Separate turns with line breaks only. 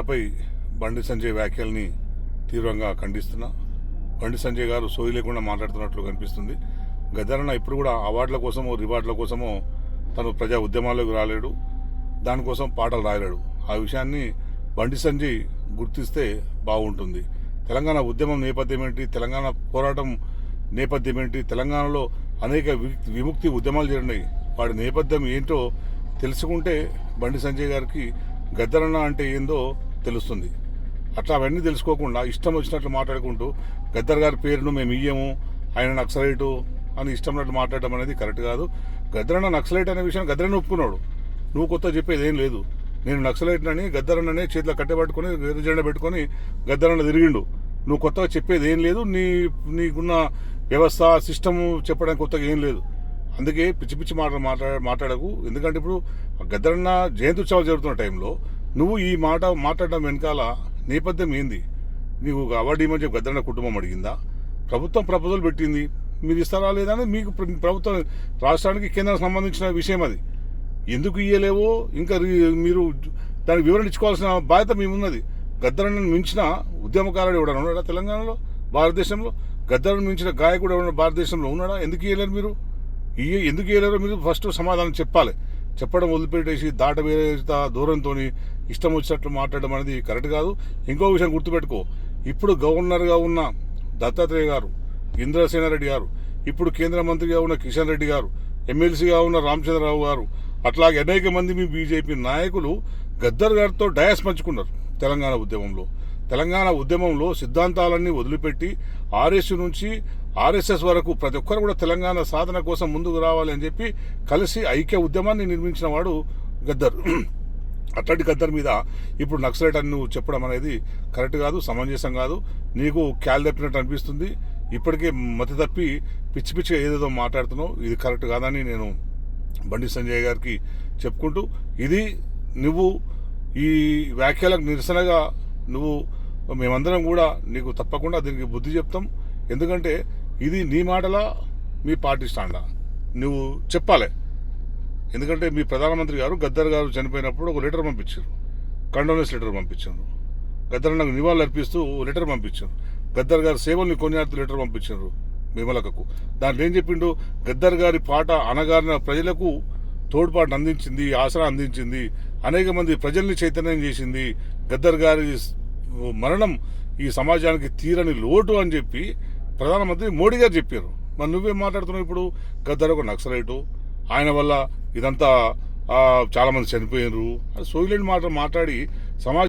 గద్దరన్నపై బండి సంజయ్ వ్యాఖ్యల్ని తీవ్రంగా ఖండిస్తున్నా. బండి సంజయ్ గారు సోయి లేకుండా మాట్లాడుతున్నట్లు కనిపిస్తుంది. గద్దరన్న ఇప్పుడు కూడా అవార్డుల కోసమో రివార్డుల కోసమో తను ప్రజా ఉద్యమాల్లోకి రాలేడు, దానికోసం పాటలు రాయలేడు. ఆ విషయాన్ని బండి సంజయ్ గుర్తిస్తే బాగుంటుంది. తెలంగాణ ఉద్యమం నేపథ్యం ఏంటి, తెలంగాణ పోరాటం నేపథ్యం ఏంటి, తెలంగాణలో అనేక విముక్తి ఉద్యమాలు జరిగినాయి, వాడి నేపథ్యం ఏంటో తెలుసుకుంటే బండి సంజయ్ గారికి గద్దరన్న అంటే ఏందో తెలుస్తుంది. అట్లా అవన్నీ తెలుసుకోకుండా ఇష్టం వచ్చినట్లు మాట్లాడుకుంటూ గద్దర్ గారి పేరును మేము ఇయ్యము, ఆయన నక్సలైటు అని ఇష్టం ఉన్నట్లు మాట్లాడడం అనేది కరెక్ట్ కాదు. గద్దరన్న నక్సలైట్ అనే విషయం గద్దరన్న ఒప్పుకున్నాడు. నువ్వు కొత్త చెప్పేది ఏం లేదు. నేను నక్సలైట్నని గద్దరన్ననే చేతిలో కట్టెపట్టుకుని జెండా పెట్టుకొని గద్దరన్న తిరిగిండు. నువ్వు కొత్తగా చెప్పేది ఏం లేదు. నీకున్న వ్యవస్థ సిస్టము చెప్పడానికి కొత్తగా ఏం లేదు. అందుకే పిచ్చి పిచ్చి మాట్లాడకు. ఎందుకంటే ఇప్పుడు గద్దరన్న జయంతి ఉత్సవాలు జరుగుతున్న టైంలో నువ్వు ఈ మాట మాట్లాడడం వెనకాల నేపథ్యం ఏంది? నీకు అవార్డు ఇవ్వమని చెప్పి గద్దరన్న కుటుంబం అడిగిందా? ప్రభుత్వం ప్రపోజల్ పెట్టింది, మీరు ఇస్తారా లేదా అని మీకు ప్రభుత్వం రాష్ట్రానికి కేంద్రానికి సంబంధించిన విషయం అది. ఎందుకు ఇయ్యలేవో ఇంకా మీరు దానికి వివరణ ఇచ్చుకోవాల్సిన బాధ్యత మేమున్నది. గద్దరన్నను మించిన ఉద్యమకారుడు ఎవడన్నా ఉన్నాడా తెలంగాణలో, భారతదేశంలో? గద్దరను మించిన గాయకుడు ఎవడన్నా భారతదేశంలో ఉన్నాడా? ఎందుకు ఇయ్యలేరు మీరు? ఎందుకు ఇయ్యలేరో మీరు ఫస్ట్ సమాధానం చెప్పాలి. చెప్పడం వదిలిపెట్టేసి దూరంతో ఇష్టం వచ్చినట్లు మాట్లాడడం అనేది కరెక్ట్ కాదు. ఇంకో విషయం గుర్తుపెట్టుకో, ఇప్పుడు గవర్నర్గా ఉన్న దత్తాత్రేయ గారు, ఇంద్రసేనారెడ్డి గారు, ఇప్పుడు కేంద్ర మంత్రిగా ఉన్న కిషన్ రెడ్డి గారు, ఎమ్మెల్సీగా ఉన్న రామచంద్రరావు గారు, అట్లాగే అనేక మంది మీ బీజేపీ నాయకులు గద్దర్ గారితో డయాస్ పంచుకున్నారు. తెలంగాణ ఉద్యమంలో సిద్ధాంతాలన్నీ వదిలిపెట్టి ఆర్ఎస్ నుంచి ఆర్ఎస్ఎస్ వరకు ప్రతి ఒక్కరు కూడా తెలంగాణ సాధన కోసం ముందుకు రావాలి అని చెప్పి కలిసి ఐక్య ఉద్యమాన్ని నిర్మించిన వాడు గద్దర్. అట్లాంటి గద్దర్ మీద ఇప్పుడు నక్సలైట్ అని నువ్వు చెప్పడం అనేది కరెక్ట్ కాదు, సమంజసం కాదు. నీకు క్యాల్ తప్పినట్టు అనిపిస్తుంది. ఇప్పటికే మతి తప్పి పిచ్చి పిచ్చిగా ఏదేదో మాట్లాడుతున్నావు. ఇది కరెక్ట్ కాదని నేను బండి సంజయ్ గారికి చెప్పుకుంటూ, ఇది నువ్వు ఈ వ్యాఖ్యలకు నిరసనగా మేమందరం కూడా నీకు తప్పకుండా దీనికి బుద్ధి చెప్తాం. ఎందుకంటే ఇది నీ మాటలా మీ పార్టీ స్టాండా నువ్వు చెప్పాలి. ఎందుకంటే మీ ప్రధానమంత్రి గారు గద్దర్ గారు చనిపోయినప్పుడు ఒక లెటర్ పంపించారు, కండోలెన్స్ లెటర్ పంపించారు. గద్దర్ నాకు నివాళులు అర్పిస్తూ లెటర్ పంపించారు. గద్దర్ గారి సేవల్ని కొనియాడుతూ లెటర్ పంపించారు విమలకకు. దాంట్లో ఏం చెప్పిండు? గద్దర్ గారి పాట అనగారిన ప్రజలకు తోడ్పాటు అందించింది, ఆసరా అందించింది, అనేక మంది ప్రజల్ని చైతన్యం చేసింది. గద్దర్ గారి మరణం ఈ సమాజానికి తీరని లోటు అని చెప్పి ప్రధానమంత్రి మోడీ గారు చెప్పారు. మరి నువ్వేం మాట్లాడుతున్నావు ఇప్పుడు? గద్దర్ ఒక నక్సలైటు, ఆయన వల్ల ఇదంతా చాలా మంది చనిపోయినారు, అది సోయిలేని మాట్లాడి సమాజం